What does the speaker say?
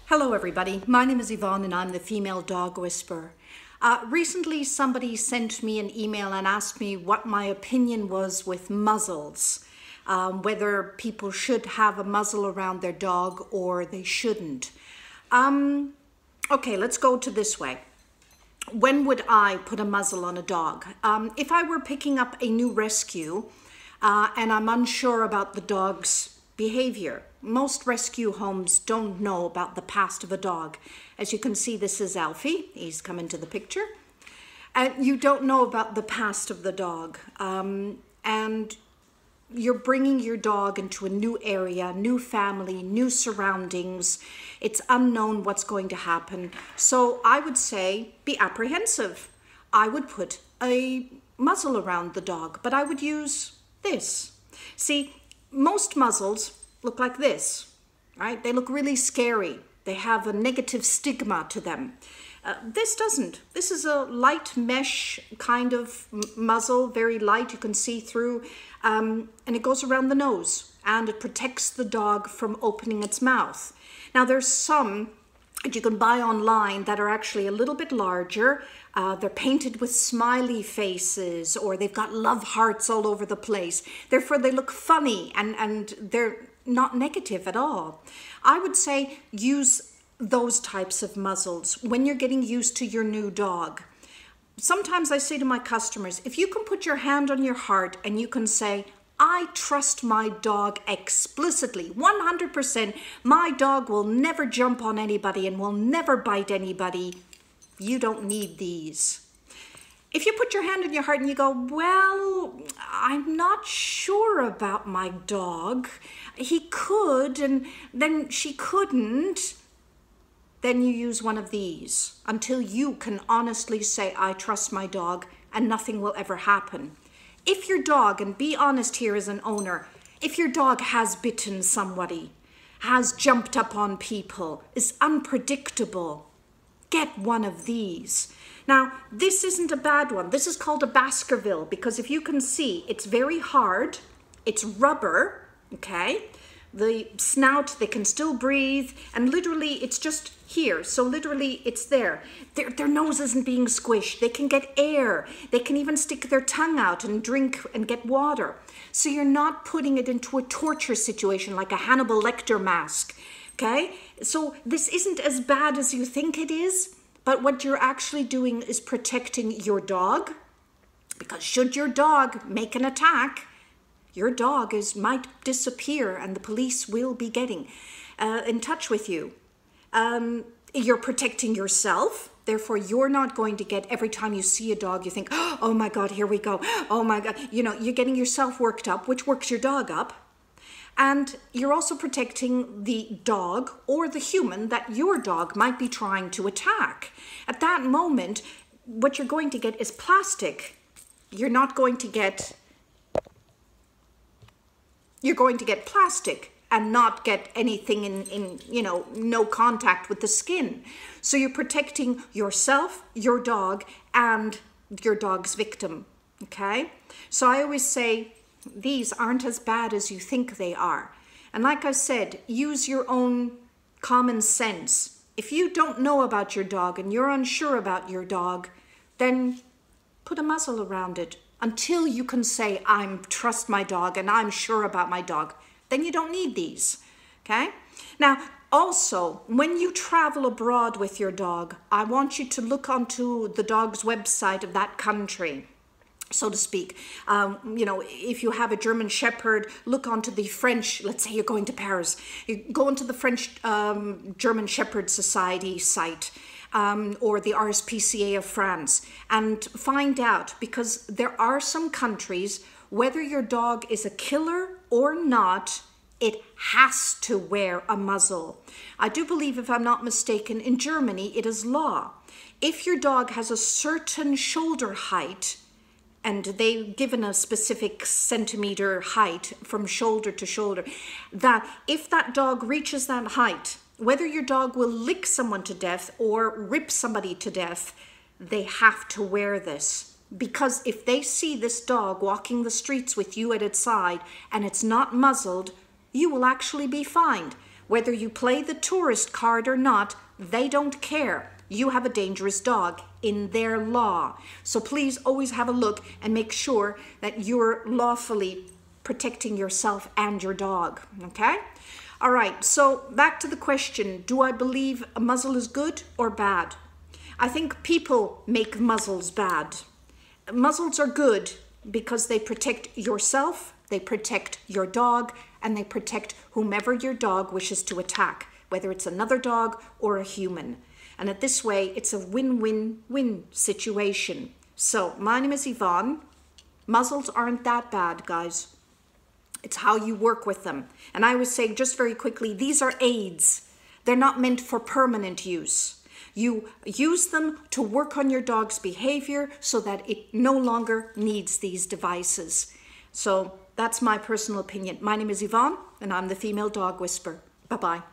Hello everybody, my name is Yvonne and I'm the female dog whisperer. Recently somebody sent me an email and asked me what my opinion was with muzzles, whether people should have a muzzle around their dog or they shouldn't. Okay, let's go to this way. When would I put a muzzle on a dog? If I were picking up a new rescue and I'm unsure about the dog's behavior. Most rescue homes don't know about the past of a dog. As you can see, this is Alfie. He's come into the picture. And you don't know about the past of the dog. And you're bringing your dog into a new area, new family, new surroundings. It's unknown what's going to happen. So I would say be apprehensive. I would put a muzzle around the dog, but I would use this. See, most muzzles look like this, right? They look really scary. They have a negative stigma to them. This doesn't. This is a light mesh kind of muzzle, very light, you can see through, and it goes around the nose and it protects the dog from opening its mouth. Now there's some that you can buy online that are actually a little bit larger. They're painted with smiley faces or they've got love hearts all over the place. Therefore they look funny and they're not negative at all. I would say use those types of muzzles when you're getting used to your new dog. Sometimes I say to my customers, if you can put your hand on your heart and you can say, I trust my dog explicitly, 100%, my dog will never jump on anybody and will never bite anybody, you don't need these. If you put your hand on your heart and you go, well, I'm not sure about my dog, he could and then she couldn't, then you use one of these until you can honestly say, I trust my dog and nothing will ever happen. If your dog, and be honest here as an owner, if your dog has bitten somebody, has jumped up on people, is unpredictable, get one of these. Now, this isn't a bad one. This is called a Baskerville because if you can see, it's very hard. It's rubber, okay? The snout, they can still breathe, and literally it's just here. So literally it's there. Their nose isn't being squished. They can get air. They can even stick their tongue out and drink and get water. So you're not putting it into a torture situation like a Hannibal Lecter mask, okay? So this isn't as bad as you think it is, but what you're actually doing is protecting your dog, because should your dog make an attack, your dog might disappear and the police will be getting in touch with you. You're protecting yourself. Therefore, you're not going to get, every time you see a dog, you think, oh my God, here we go. Oh my God. You know, you're getting yourself worked up, which works your dog up. And you're also protecting the dog or the human that your dog might be trying to attack. At that moment, what you're going to get is plastic. You're going to get plastic and not get anything in no contact with the skin. So you're protecting yourself, your dog, and your dog's victim, okay? So I always say, these aren't as bad as you think they are. And like I said, use your own common sense. If you don't know about your dog and you're unsure about your dog, then put a muzzle around it until you can say, I trust my dog and I'm sure about my dog. Then you don't need these, okay? Now, also, when you travel abroad with your dog, I want you to look onto the dog's website of that country, so to speak. If you have a German Shepherd, look onto the French, let's say you're going to Paris, you go into the French German Shepherd Society site or the RSPCA of France and find out, because there are some countries, whether your dog is a killer or not, it has to wear a muzzle. I do believe, if I'm not mistaken, in Germany it is law. If your dog has a certain shoulder height, and they've given a specific centimeter height from shoulder to shoulder, that if that dog reaches that height, whether your dog will lick someone to death or rip somebody to death, they have to wear this. Because if they see this dog walking the streets with you at its side and it's not muzzled, you will actually be fined. Whether you play the tourist card or not, they don't care. You have a dangerous dog in their law. So please always have a look and make sure that you're lawfully protecting yourself and your dog, okay? All right, so back to the question, do I believe a muzzle is good or bad? I think people make muzzles bad. Muzzles are good because they protect yourself, they protect your dog, and they protect whomever your dog wishes to attack, whether it's another dog or a human. And at this way, it's a win-win-win situation. So my name is Yvonne. Muzzles aren't that bad, guys. It's how you work with them. And I would say, just very quickly, these are aids. They're not meant for permanent use. You use them to work on your dog's behavior so that it no longer needs these devices. So that's my personal opinion. My name is Yvonne, and I'm the Female Dog Whisperer. Bye-bye.